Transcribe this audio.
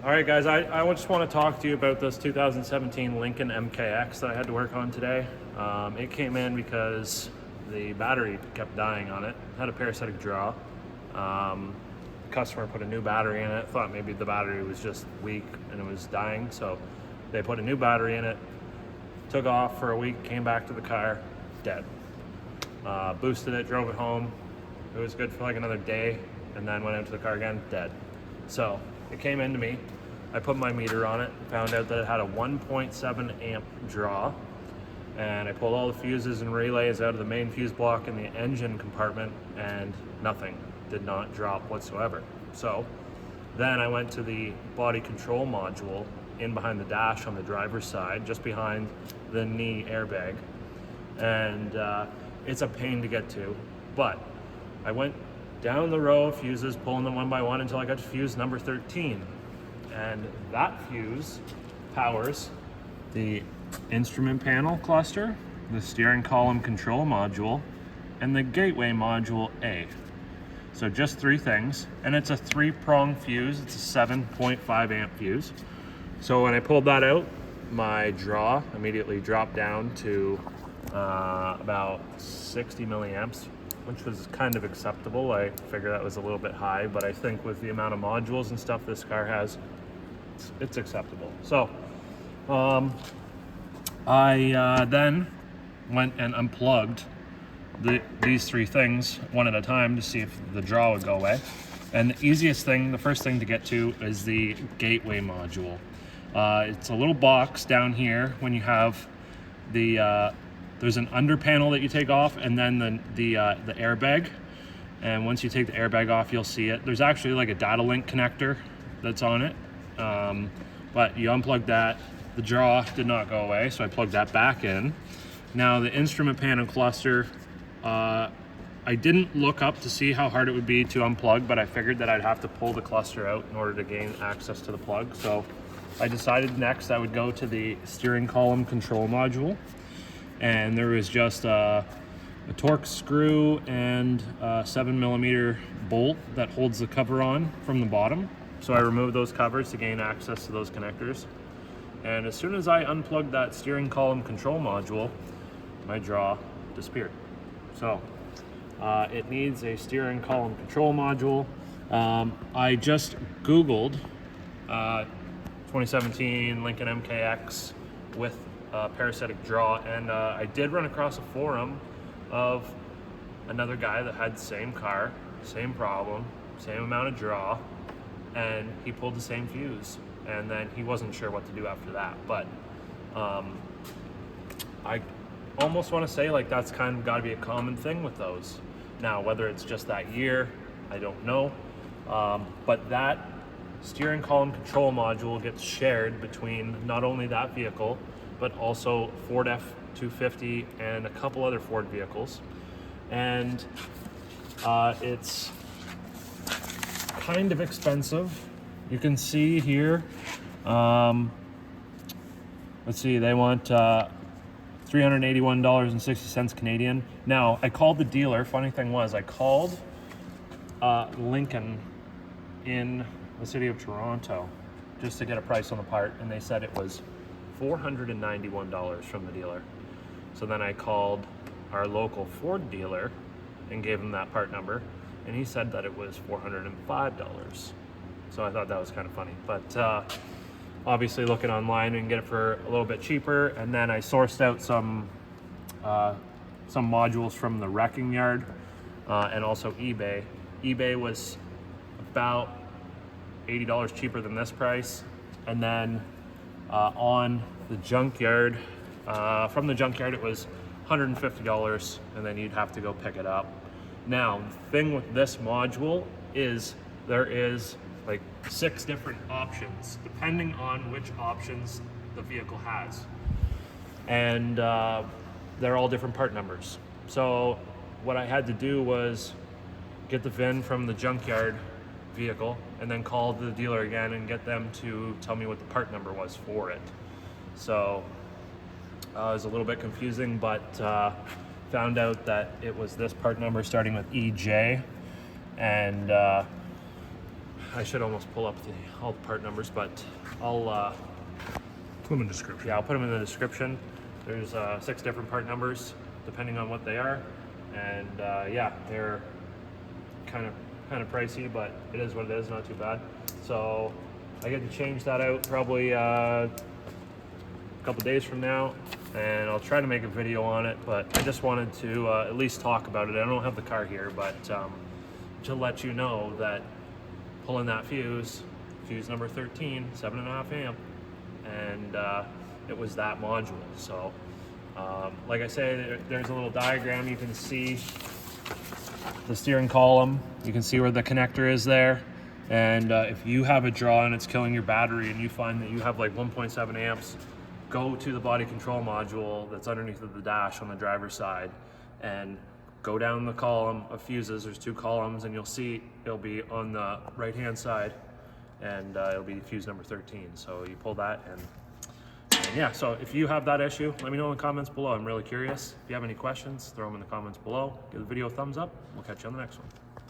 All right, guys, I just want to talk to you about this 2017 Lincoln MKX that I had to work on today. It came in because the battery kept dying on it. Had a parasitic draw. The customer put a new battery in it, thought maybe the battery was just weak and it was dying, so they put a new battery in it, took off for a week, came back to the car, dead. Boosted it, drove it home. It was good for like another day, and then went into the car again, dead. So it came into me. I put my meter on it, found out that it had a 1.7 amp draw, and I pulled all the fuses and relays out of the main fuse block in the engine compartment, and nothing, did not drop whatsoever. So then I went to the body control module in behind the dash on the driver's side, just behind the knee airbag, and it's a pain to get to, but I went down the row of fuses, pulling them one by one until I got to fuse number 13. And that fuse powers the instrument panel cluster, the steering column control module, and the gateway module A. So just three things, and it's a 3-prong fuse. It's a 7.5 amp fuse. So when I pulled that out, my draw immediately dropped down to about 60 milliamps, which was kind of acceptable. I figured that was a little bit high, but I think with the amount of modules and stuff this car has, it's acceptable. So I then went and unplugged these three things one at a time to see if the draw would go away. And the easiest thing, the first thing to get to, is the gateway module. It's a little box down here when you have the there's an under panel that you take off, and then the airbag. And once you take the airbag off, you'll see it. There's actually like a data link connector that's on it. But you unplug that. The draw did not go away, so I plugged that back in. Now the instrument panel cluster, I didn't look up to see how hard it would be to unplug, but I figured that I'd have to pull the cluster out in order to gain access to the plug. So I decided next I would go to the steering column control module. And there was just a Torx screw and a 7mm bolt that holds the cover on from the bottom. So I removed those covers to gain access to those connectors. And as soon as I unplugged that steering column control module, my draw disappeared. So it needs a steering column control module. I just Googled 2017 Lincoln MKX with parasitic draw, and I did run across a forum of another guy that had the same car, same problem, same amount of draw, and he pulled the same fuse, and then he wasn't sure what to do after that. But I almost want to say like that's kind of got to be a common thing with those. Now whether it's just that year, I don't know, but that steering column control module gets shared between not only that vehicle but also Ford F-250 and a couple other Ford vehicles. And it's kind of expensive. You can see here, let's see, they want $381.60 Canadian. Now, I called the dealer. Funny thing was, I called Lincoln in the city of Toronto just to get a price on the part, and they said it was $491 from the dealer. So then I called our local Ford dealer and gave him that part number, and he said that it was $405. So I thought that was kind of funny. But obviously looking online, we can get it for a little bit cheaper. And then I sourced out some modules from the wrecking yard and also eBay. eBay was about $80 cheaper than this price. And then on the junkyard, from the junkyard it was $150, and then you'd have to go pick it up. Now the thing with this module is there is like 6 different options depending on which options the vehicle has, and they're all different part numbers. So what I had to do was get the VIN from the junkyard vehicle and then call the dealer again and get them to tell me what the part number was for it. So it was a little bit confusing, but found out that it was this part number starting with EJ, and I should almost pull up all the part numbers, but I'll Put them in the description. yeah, I'll put them in the description. There's 6 different part numbers depending on what they are, and yeah, they're kind of pricey, but it is what it is, not too bad. So I get to change that out probably a couple days from now, and I'll try to make a video on it, but I just wanted to at least talk about it. I don't have the car here, but to let you know that pulling that fuse number 13, 7.5 amp, and it was that module. So like I say, there's a little diagram. You can see the steering column, you can see where the connector is there, and if you have a draw and it's killing your battery and you find that you have like 1.7 amps, go to the body control module that's underneath of the dash on the driver's side and go down the column of fuses. There's 2 columns, and you'll see it'll be on the right hand side, and it'll be fuse number 13. So you pull that, and yeah, so if you have that issue, let me know in the comments below. I'm really curious. If you have any questions, throw them in the comments below. Give the video a thumbs up. We'll catch you on the next one.